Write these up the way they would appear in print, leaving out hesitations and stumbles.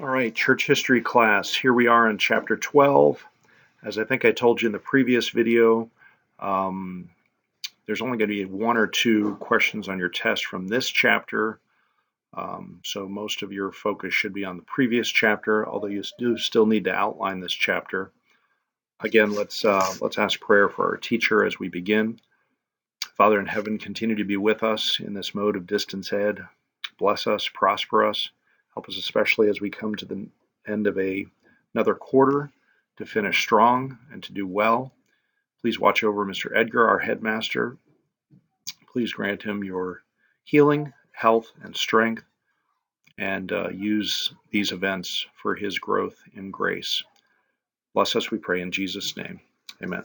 All right, church history class. Here we are in chapter 12. As I think I told you in the previous video, um, there's only going to be one or two questions on your test from this chapter. So most of your focus should be on the previous chapter, although you do still need to outline this chapter. Again, let's ask prayer for our teacher as we begin. Father in heaven, continue to be with us in this mode of distance ed. Bless us, prosper us. Help us especially as we come to the end of another quarter to finish strong and to do well. Please watch over Mr. Edgar, our headmaster. Please grant him your healing, health, and strength, and use these events for his growth in grace. Bless us, we pray, in Jesus' name. Amen.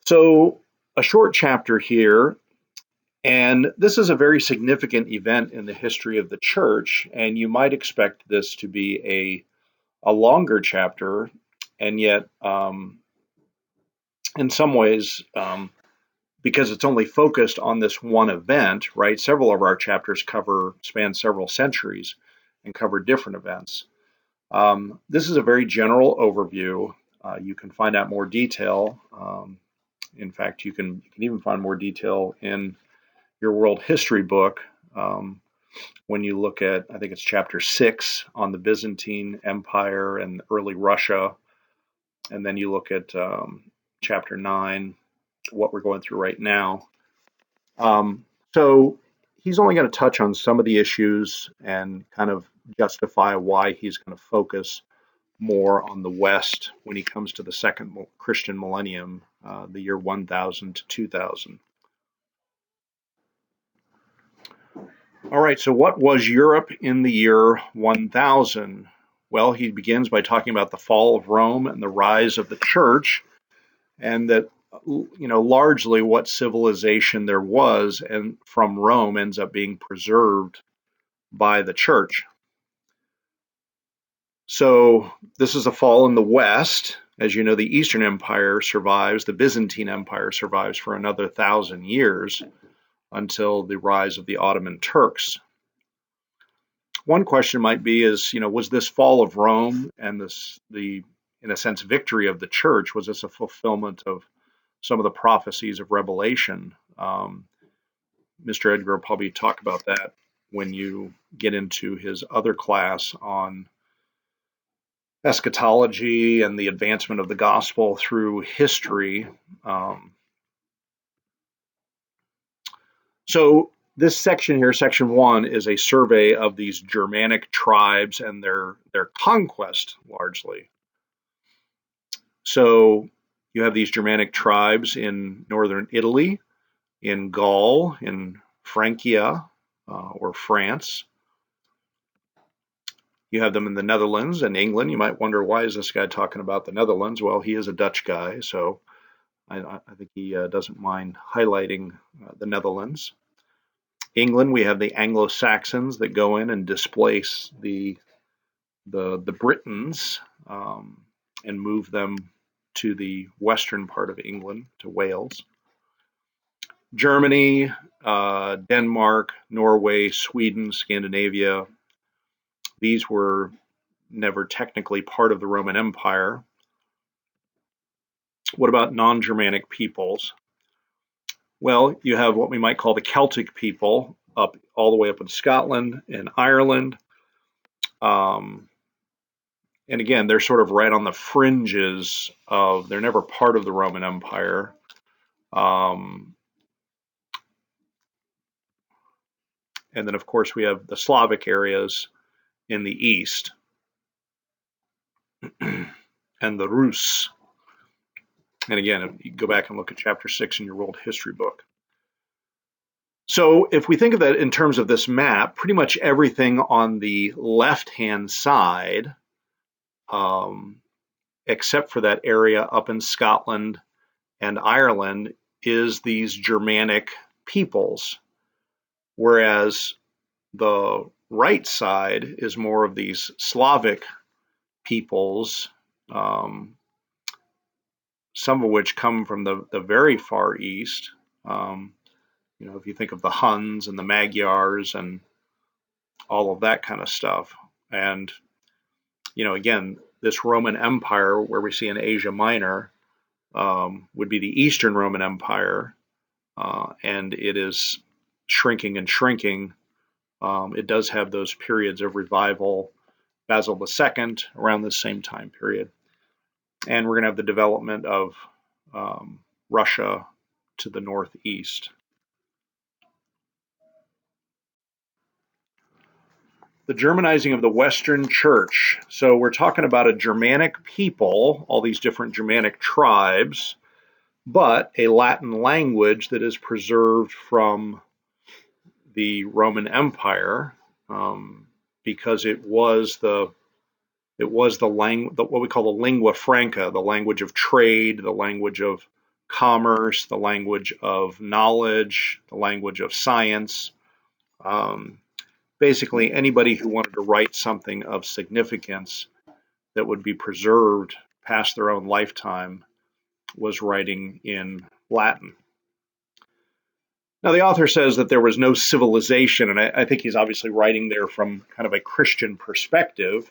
So, a short chapter here, and this is a very significant event in the history of the church, and you might expect this to be a longer chapter, and yet, in some ways, because it's only focused on this one event, right? Several of our chapters span several centuries and cover different events. This is a very general overview. You can find out more detail. In fact, you can even find more detail in your world history book when you look at, I think it's chapter 6 on the Byzantine Empire and early Russia. And then you look at chapter 9, what we're going through right now. So he's only going to touch on some of the issues and kind of justify why he's going to focus more on the West when he comes to the second Christian millennium, the year 1000 to 2000. All right, so what was Europe in the year 1000? Well, he begins by talking about the fall of Rome and the rise of the church, and that, largely what civilization there was and from Rome ends up being preserved by the church. So this is a fall in the West. As you know, the Eastern Empire survives, the Byzantine Empire survives for another 1,000 years until the rise of the Ottoman Turks. One question might be was this fall of Rome and in a sense, victory of the church, was this a fulfillment of some of the prophecies of Revelation? Mr. Edgar will probably talk about that when you get into his other class on eschatology and the advancement of the gospel through history. So this section here, section 1, is a survey of these Germanic tribes and their conquest, largely. So you have these Germanic tribes in northern Italy, in Gaul, in Francia, or France. You have them in the Netherlands and England. You might wonder, why is this guy talking about the Netherlands? Well, he is a Dutch guy, so I think he doesn't mind highlighting the Netherlands. England, we have the Anglo-Saxons that go in and displace the Britons and move them to the western part of England, to Wales. Germany, Denmark, Norway, Sweden, Scandinavia, these were never technically part of the Roman Empire. What about non-Germanic peoples? Well, you have what we might call the Celtic people, up all the way up in Scotland and Ireland. And again, they're sort of right on the fringes they're never part of the Roman Empire. And then, of course, we have the Slavic areas in the east and the Rus. And again, you go back and look at chapter 6 in your world history book. So if we think of that in terms of this map, pretty much everything on the left-hand side, except for that area up in Scotland and Ireland, is these Germanic peoples, whereas the right side is more of these Slavic peoples, some of which come from the very far east. If you think of the Huns and the Magyars and all of that kind of stuff. And, again, this Roman Empire, where we see in Asia Minor, would be the Eastern Roman Empire, and it is shrinking and shrinking. It does have those periods of revival, Basil II, around the same time period. And we're going to have the development of Russia to the northeast. The Germanizing of the Western Church. So we're talking about a Germanic people, all these different Germanic tribes, but a Latin language that is preserved from the Roman Empire, because it was the what we call the lingua franca, the language of trade, the language of commerce, the language of knowledge, the language of science. Basically, anybody who wanted to write something of significance that would be preserved past their own lifetime was writing in Latin. Now, the author says that there was no civilization, and I think he's obviously writing there from kind of a Christian perspective.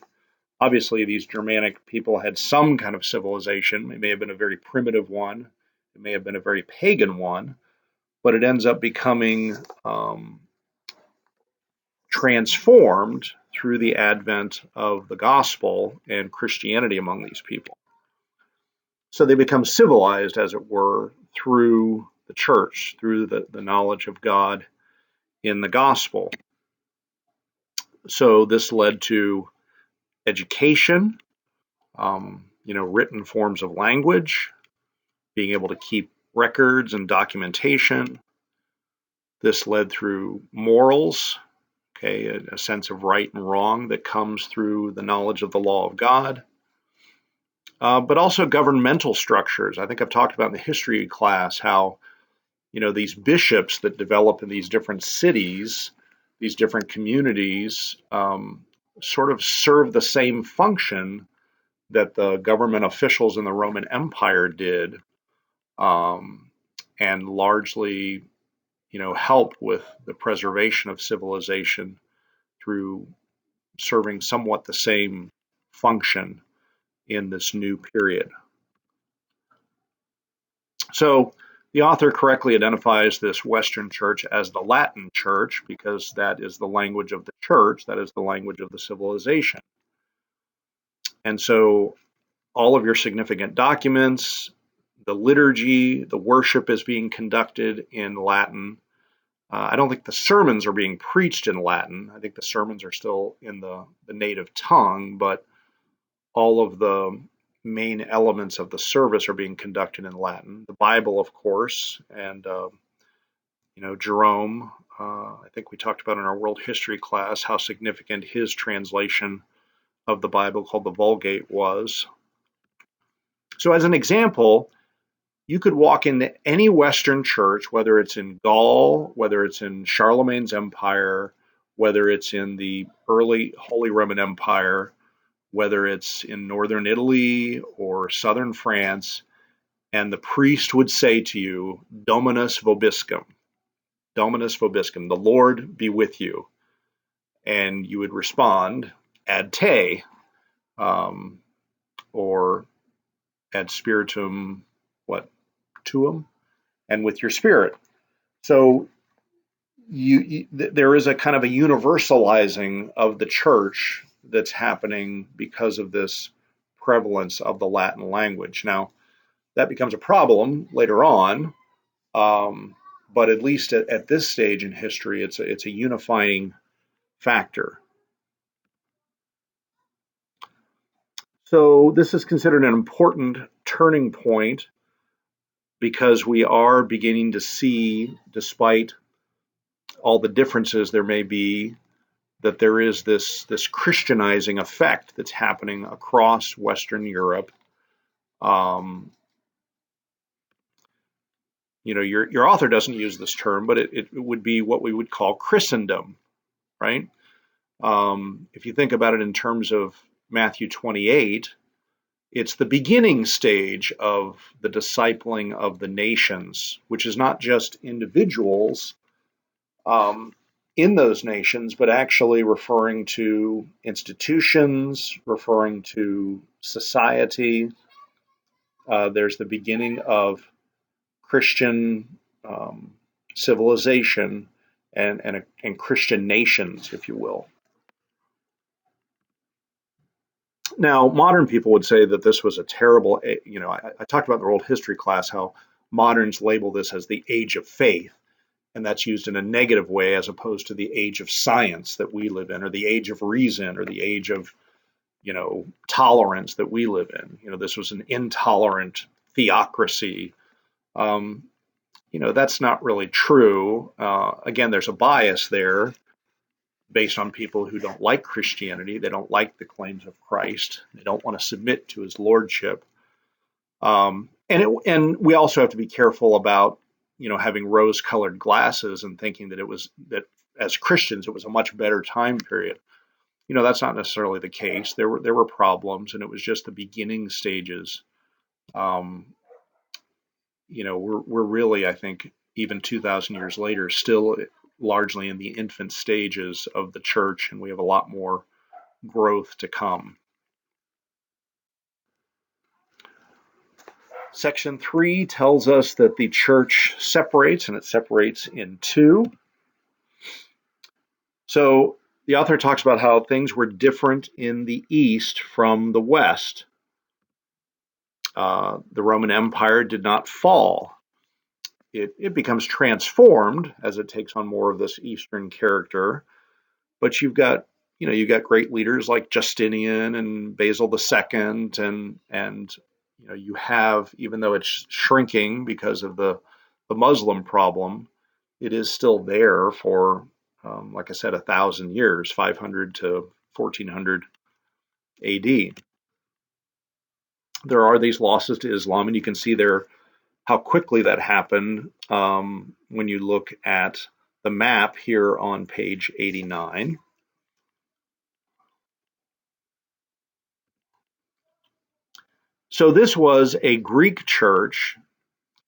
Obviously, these Germanic people had some kind of civilization. It may have been a very primitive one. It may have been a very pagan one, but it ends up becoming transformed through the advent of the gospel and Christianity among these people. So they become civilized, as it were, through the church, through the knowledge of God in the gospel. So this led to education, written forms of language, being able to keep records and documentation. This led through morals, a sense of right and wrong that comes through the knowledge of the law of God, but also governmental structures. I think I've talked about in the history class how, these bishops that develop in these different cities, these different communities, sort of serve the same function that the government officials in the Roman Empire did, and largely, help with the preservation of civilization through serving somewhat the same function in this new period. So the author correctly identifies this Western Church as the Latin Church because that is the language of the church, that is the language of the civilization. And so all of your significant documents, the liturgy, the worship is being conducted in Latin. I don't think the sermons are being preached in Latin. I think the sermons are still in the native tongue, but all of the main elements of the service are being conducted in Latin. The Bible, of course, and Jerome. I think we talked about in our world history class how significant his translation of the Bible, called the Vulgate, was. So as an example, you could walk into any Western church, whether it's in Gaul, whether it's in Charlemagne's empire, whether it's in the early Holy Roman Empire, whether it's in northern Italy or southern France, and the priest would say to you, Dominus vobiscum, Dominus vobiscum, the Lord be with you. And you would respond, ad te, or ad spiritum, tuum, and with your spirit. So there is a kind of a universalizing of the church that's happening because of this prevalence of the Latin language. Now, that becomes a problem later on, but at least at this stage in history, it's a unifying factor. So this is considered an important turning point because we are beginning to see, despite all the differences there may be, that there is this Christianizing effect that's happening across Western Europe. Your author doesn't use this term, but it would be what we would call Christendom, right? If you think about it in terms of Matthew 28, it's the beginning stage of the discipling of the nations, which is not just individuals in those nations, but actually referring to institutions, referring to society. There's the beginning of Christian civilization and Christian nations, if you will. Now, modern people would say that this was a terrible, I talked about in the world history class how moderns label this as the age of faith, and that's used in a negative way as opposed to the age of science that we live in, or the age of reason, or the age of, tolerance that we live in. This was an intolerant theocracy. Um, that's not really true. Again, there's a bias there based on people who don't like Christianity. They don't like the claims of Christ. They don't want to submit to his lordship. And we also have to be careful about, having rose-colored glasses and thinking that as Christians it was a much better time period. That's not necessarily the case. There were problems, and it was just the beginning stages. Um, we're really, I think, even 2,000 years later, still largely in the infant stages of the church, and we have a lot more growth to come. Section 3 tells us that the church separates, and it separates in two. So the author talks about how things were different in the East from the West. The Roman Empire did not fall. It becomes transformed as it takes on more of this Eastern character. But you've got great leaders like Justinian and Basil II, and you have, even though it's shrinking because of the Muslim problem, it is still there for, like I said, 1,000 years, 500 to 1400 AD. There are these losses to Islam, and you can see there how quickly that happened when you look at the map here on page 89. So this was a Greek church,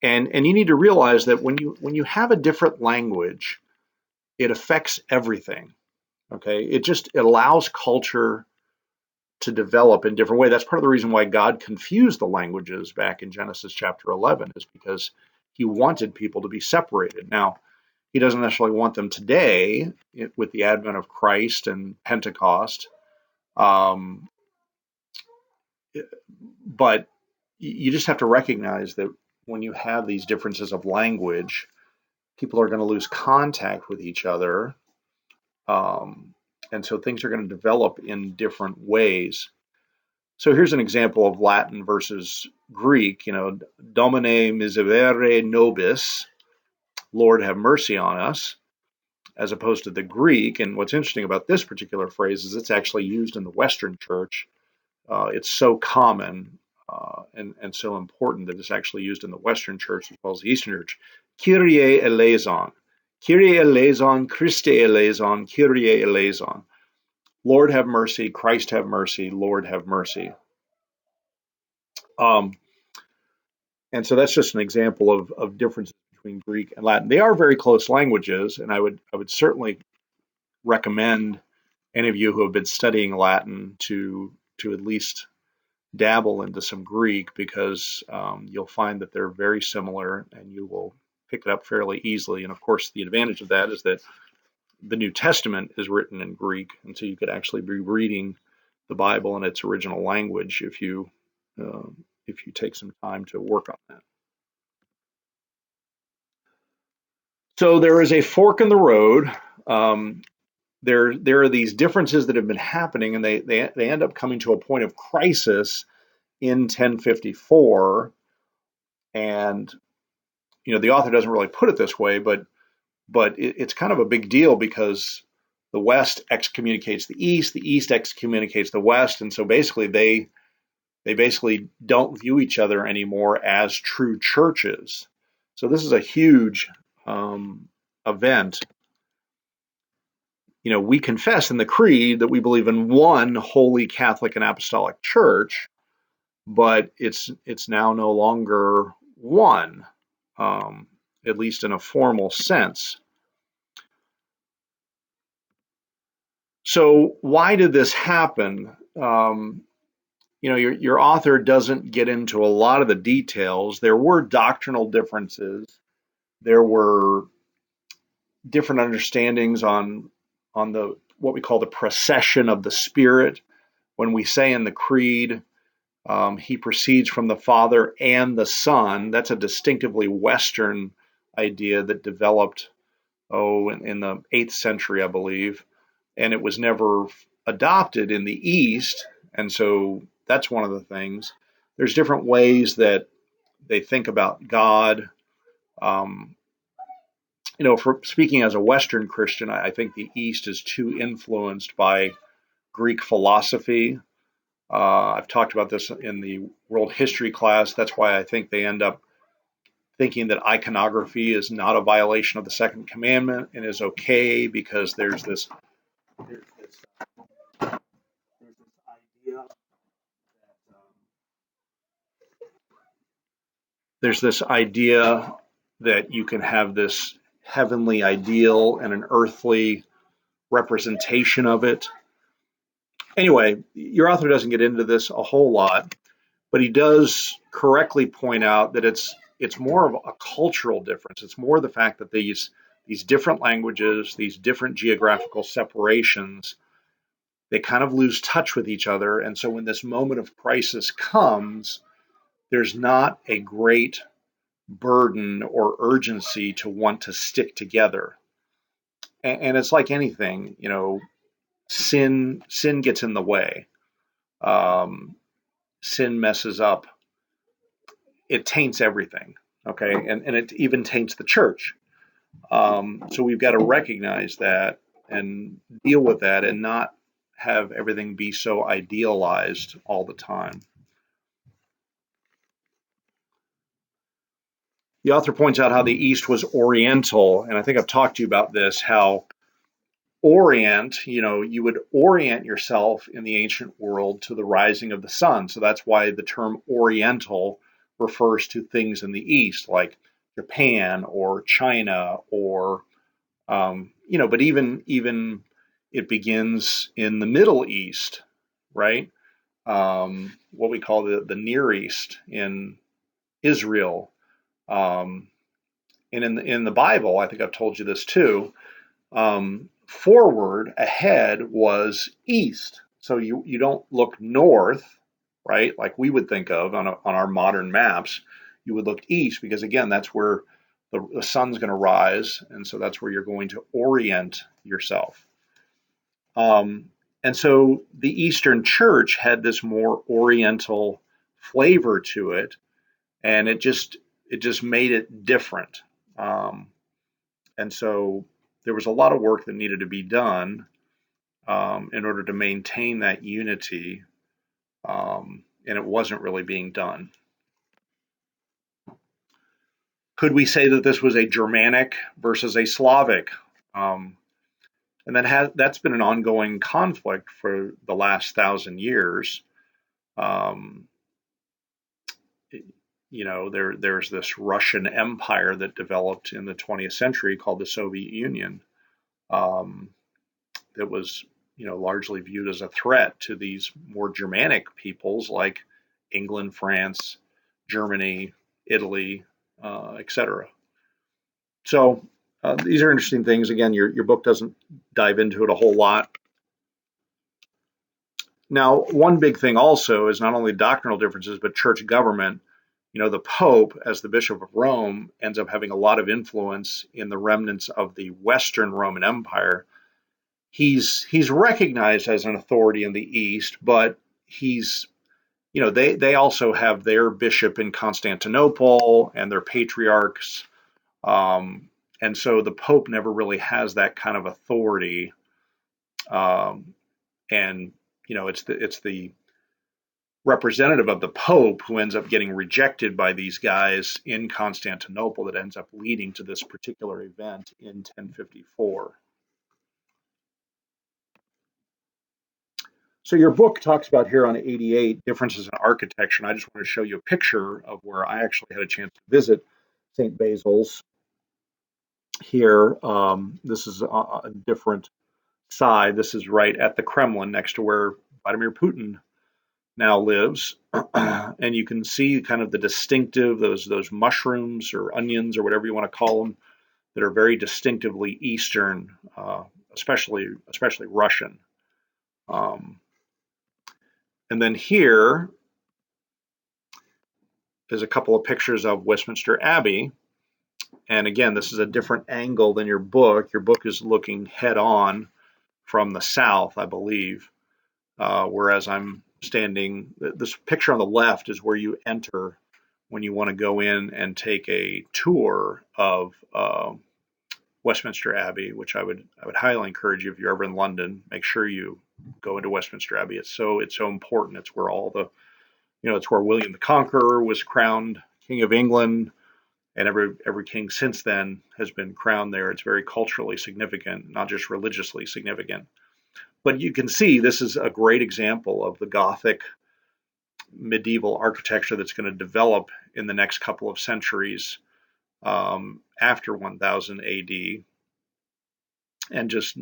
and you need to realize that when you have a different language, it affects everything. Okay, it allows culture to develop in different way. That's part of the reason why God confused the languages back in Genesis chapter 11, is because he wanted people to be separated. Now, he doesn't necessarily want them today with the advent of Christ and Pentecost. But you just have to recognize that when you have these differences of language, people are going to lose contact with each other. And so things are going to develop in different ways. So here's an example of Latin versus Greek. Domine miserere nobis, Lord have mercy on us, as opposed to the Greek. And what's interesting about this particular phrase is it's actually used in the Western church. It's so common and so important that it's actually used in the Western church as well as the Eastern church. Kyrie eleison. Kyrie eleison, Christe eleison, Kyrie eleison. Lord have mercy, Christ have mercy, Lord have mercy. And so that's just an example of differences between Greek and Latin. They are very close languages, and I would certainly recommend any of you who have been studying Latin to at least dabble into some Greek, because you'll find that they're very similar and you will pick it up fairly easily. And of course, the advantage of that is that the New Testament is written in Greek, and so you could actually be reading the Bible in its original language if you take some time to work on that. So there is a fork in the road. There are these differences that have been happening, and they end up coming to a point of crisis in 1054. And the author doesn't really put it this way, but it's kind of a big deal, because the West excommunicates the East excommunicates the West, and so basically they basically don't view each other anymore as true churches. So this is a huge event. We confess in the Creed that we believe in one holy Catholic and Apostolic Church, but it's now no longer one, at least in a formal sense. So why did this happen? Your author doesn't get into a lot of the details. There were doctrinal differences. There were different understandings on the what we call the procession of the Spirit. When we say in the Creed, he proceeds from the Father and the Son. That's a distinctively Western idea that developed, in the 8th century, I believe, and it was never adopted in the East. And so that's one of the things. There's different ways that they think about God. Um, for speaking as a Western Christian, I think the East is too influenced by Greek philosophy. I've talked about this in the world history class. That's why I think they end up thinking that iconography is not a violation of the second commandment and is okay because there's this, there's this idea that there's this idea that you can have this heavenly ideal and an earthly representation of it. Anyway, your author doesn't get into this a whole lot, but he does correctly point out that it's more of a cultural difference. It's more the fact that these different languages, these different geographical separations, they kind of lose touch with each other. And so when this moment of crisis comes, there's not a great burden or urgency to want to stick together. And it's like anything, sin gets in the way. Um, Sin messes up. It taints everything. Okay, and it even taints the church. So we've got to recognize that and deal with that, and not have everything be so idealized all the time. The author points out how the East was Oriental, and I think I've talked to you about this, how you would orient yourself in the ancient world to the rising of the sun. So that's why the term Oriental refers to things in the East, like Japan or China, or but even it begins in the Middle East, right? What we call the Near East in Israel, um, and in the Bible. I think I've told you this too. Forward ahead was east. So you don't look north, right? Like we would think of on our modern maps. You would look east because again, that's where the sun's going to rise, and so that's where you're going to orient yourself. And so the Eastern Church had this more Oriental flavor to it, and it just made it different. Um, and so there was a lot of work that needed to be done in order to maintain that unity, and it wasn't really being done. Could we say that this was a Germanic versus a Slavic? Um, and that's been an ongoing conflict for the last 1,000 years. Um, there's this Russian empire that developed in the 20th century called the Soviet Union. Um, that was largely viewed as a threat to these more Germanic peoples like England, France, Germany, Italy, etc. So these are interesting things. Again, your book doesn't dive into it a whole lot. Now, one big thing also is not only doctrinal differences, but church government. The Pope, as the Bishop of Rome, ends up having a lot of influence in the remnants of the Western Roman Empire. He's recognized as an authority in the East, but they also have their bishop in Constantinople and their patriarchs, and so the Pope never really has that kind of authority. And it's the representative of the Pope who ends up getting rejected by these guys in Constantinople that ends up leading to this particular event in 1054. So your book talks about here on 88 differences in architecture, and I just want to show you a picture of where I actually had a chance to visit St. Basil's here. This is a different side, this is right at the Kremlin, next to where Vladimir Putin now lives. And you can see kind of the distinctive, those mushrooms or onions or whatever you want to call them, that are very distinctively Eastern, especially Russian. And then here is a couple of pictures of Westminster Abbey. And again, this is a different angle than your book. Your book is looking head on from the south, I believe, whereas I'm standing. This picture on the left is where you enter when you want to go in and take a tour of Westminster Abbey, which I would highly encourage you if you're ever in London. Make sure you go into Westminster Abbey. It's so important. It's where all the it's where William the Conqueror was crowned King of England, and every king since then has been crowned there. It's very culturally significant, not just religiously significant. But you can see this is a great example of the Gothic medieval architecture that's going to develop in the next couple of centuries after 1000 AD, and just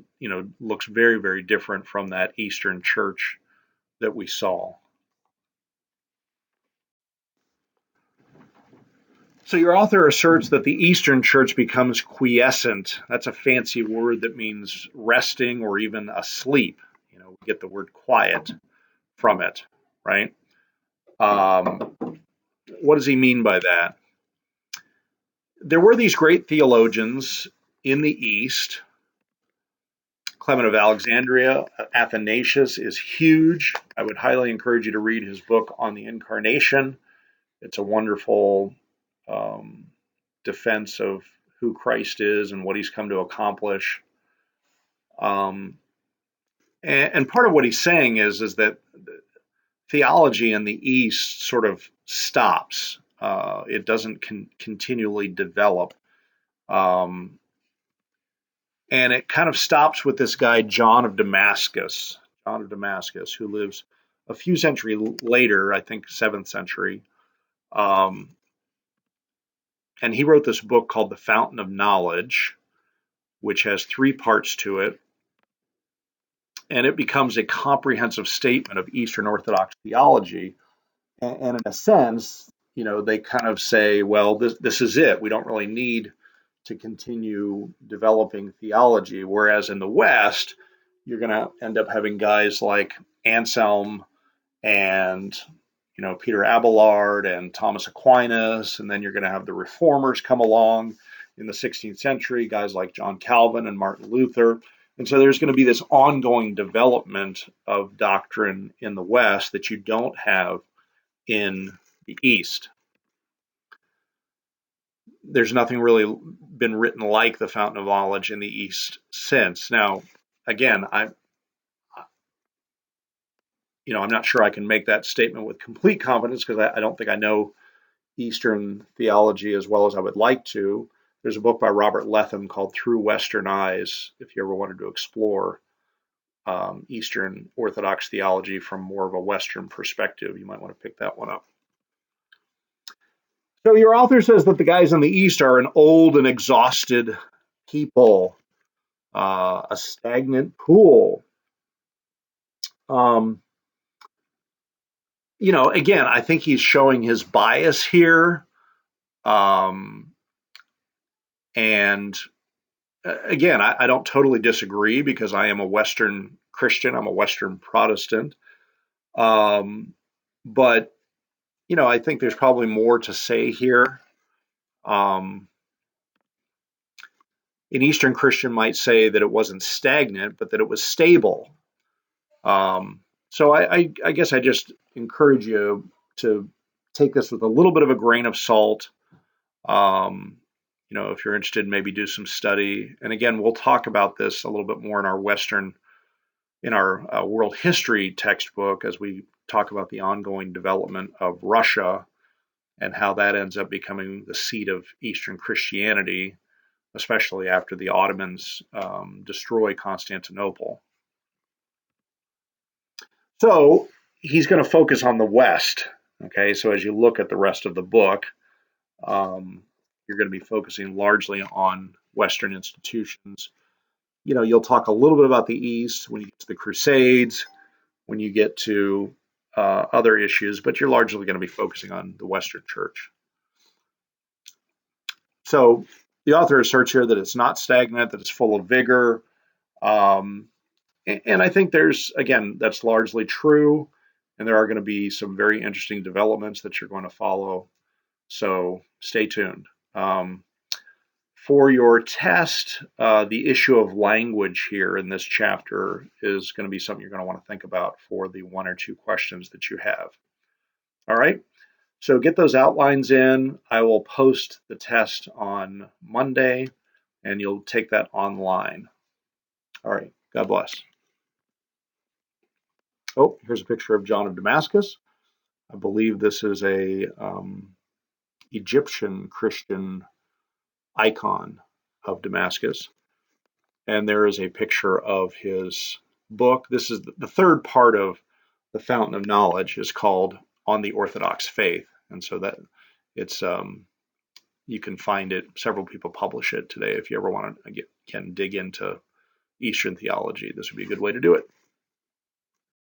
looks very, very different from that Eastern church that we saw. So your author asserts that the Eastern Church becomes quiescent. That's a fancy word that means resting or even asleep. We get the word quiet from it, right? What does he mean by that? There were these great theologians in the East. Clement of Alexandria, Athanasius is huge. I would highly encourage you to read his book on the Incarnation. It's a wonderful defense of who Christ is and what he's come to accomplish. And part of what he's saying is that theology in the East sort of stops. It doesn't continually develop. And it kind of stops with this guy, John of Damascus, who lives a few centuries later, I think 7th century. And he wrote this book called The Fountain of Knowledge, which has 3 parts to it. And it becomes a comprehensive statement of Eastern Orthodox theology. And in a sense, they kind of say, well, this is it. We don't really need to continue developing theology. Whereas in the West, you're going to end up having guys like Anselm and Peter Abelard and Thomas Aquinas, and then you're going to have the reformers come along in the 16th century, guys like John Calvin and Martin Luther. And so there's going to be this ongoing development of doctrine in the West that you don't have in the East. There's nothing really been written like the Fountain of Knowledge in the East since. Now, again, I'm not sure I can make that statement with complete confidence because I don't think I know Eastern theology as well as I would like to. There's a book by Robert Letham called Through Western Eyes, if you ever wanted to explore Eastern Orthodox theology from more of a Western perspective. You might want to pick that one up. So your author says that the guys in the East are an old and exhausted people, a stagnant pool. Again, I think he's showing his bias here. And again, I don't totally disagree because I am a Western Christian. I'm a Western Protestant. But, I think there's probably more to say here. An Eastern Christian might say that it wasn't stagnant, but that it was stable. So I guess I just encourage you to take this with a little bit of a grain of salt. If you're interested, maybe do some study. And again, we'll talk about this a little bit more in our world history textbook as we talk about the ongoing development of Russia and how that ends up becoming the seat of Eastern Christianity, especially after the Ottomans destroy Constantinople. So he's going to focus on the West. Okay, so as you look at the rest of the book, you're going to be focusing largely on Western institutions. you'll talk a little bit about the East when you get to the Crusades, when you get to other issues, but you're largely going to be focusing on the Western Church. So the author asserts here that it's not stagnant, that it's full of vigor. And I think that's largely true. And there are going to be some very interesting developments that you're going to follow. So stay tuned. For your test, the issue of language here in this chapter is going to be something you're going to want to think about for the 1 or 2 questions that you have. All right. So get those outlines in. I will post the test on Monday, and you'll take that online. All right. God bless. Oh, here's a picture of John of Damascus. I believe this is a Egyptian Christian icon of Damascus. And there is a picture of his book. This is the third part of the Fountain of Knowledge, is called On the Orthodox Faith. And so that it's you can find it. Several people publish it today. If you ever want to can dig into Eastern theology, this would be a good way to do it.